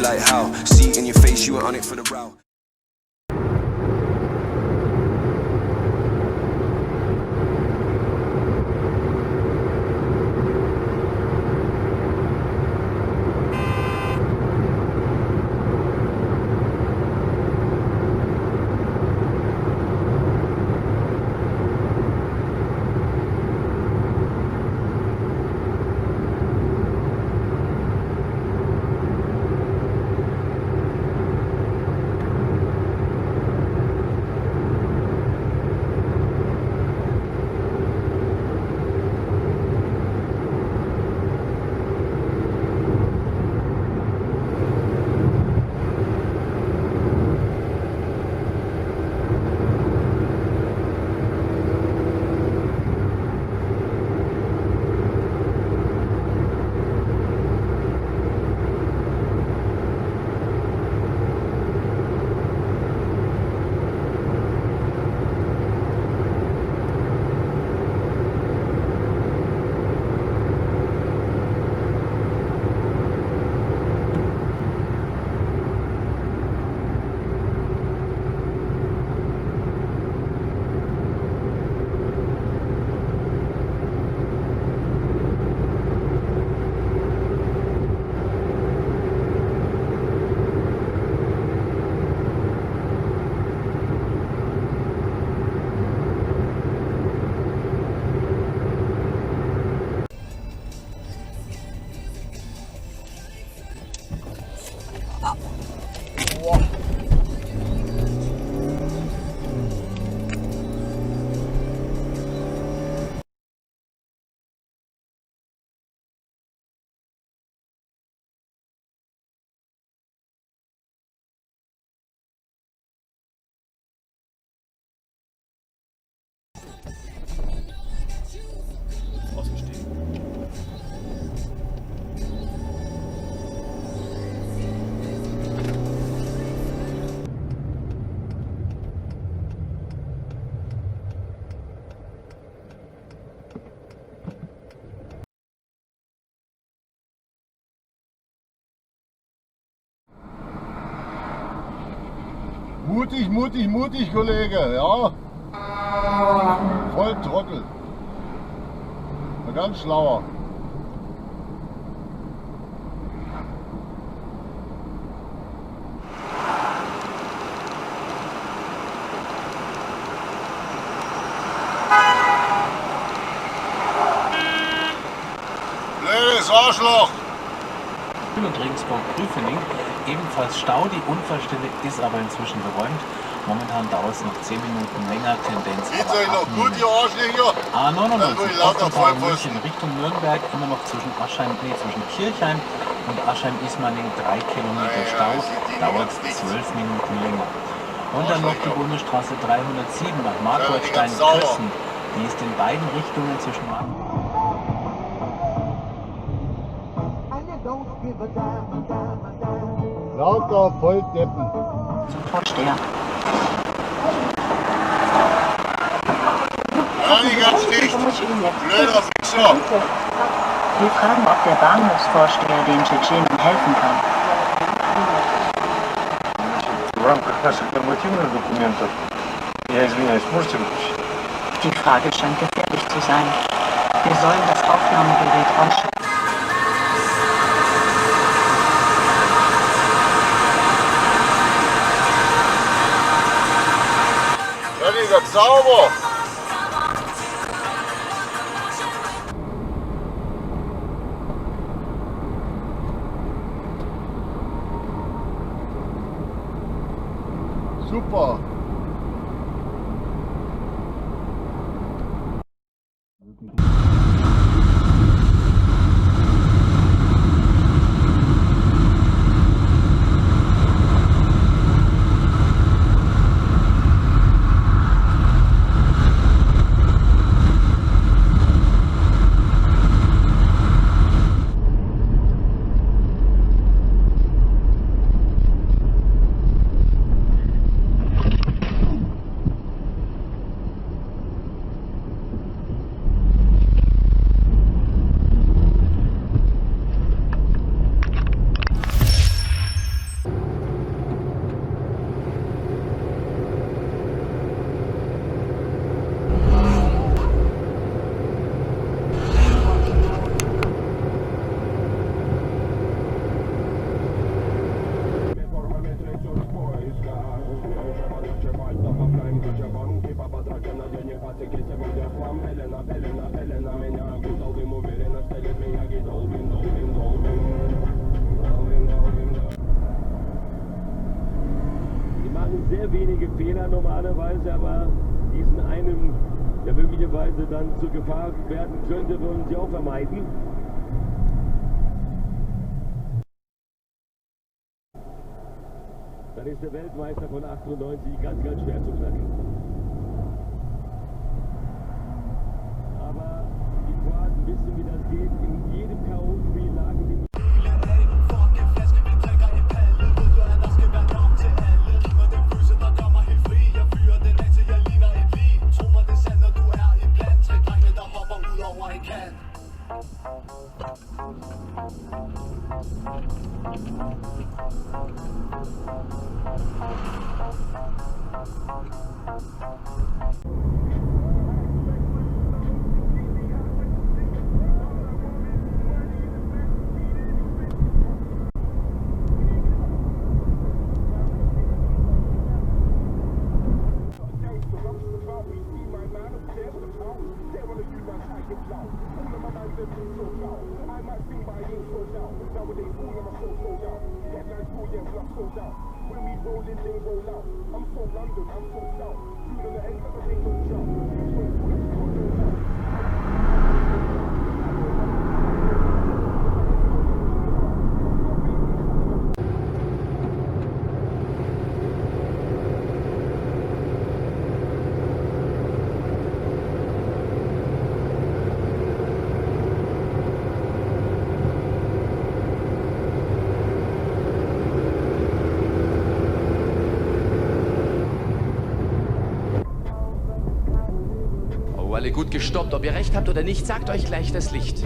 like how? See it in your face, you were on it for the row. Mutig, mutig, mutig, Kollege, ja. Voll Trottel. Ein ganz schlauer. Blödes Arschloch! Und Regensburg-Prüfening ebenfalls Stau. Die Unfallstelle ist aber inzwischen geräumt. Momentan dauert es noch 10 Minuten länger, Tendenz. Geht's euch noch gut, ihr Arschlöcher? A99 Ostentau München Richtung Nürnberg, immer noch zwischen Kirchheim und Aschheim-Ismaning 3 Kilometer Stau, dauert 12 Minuten länger. Und dann noch die Bundesstraße 307 nach Markholstein-Kössen. Die ist in beiden Richtungen zwischen Lauter Volldeppen. Zum Vorsteher. Ja, nicht ganz dicht. Blöder Fixer. Wir fragen, ob der Bahnhofsvorsteher den Tschetschenen helfen kann. В рамках наших нормативных документов, я извиняюсь, можете выключить? Die Frage scheint gefährlich zu sein. Wir sollen das Aufnahmegerät ausschalten. Völliger Zauber! Super! Fehler normalerweise, aber diesen einen, der möglicherweise dann zur Gefahr werden könnte, wollen sie auch vermeiden. Dann ist der Weltmeister von 98 ganz, ganz schwer zu knacken. Aber die Kroaten wissen, wie das geht. In jedem K.O.-Spiel lagen sie. Alle gut gestoppt. Ob ihr recht habt oder nicht, sagt euch gleich das Licht.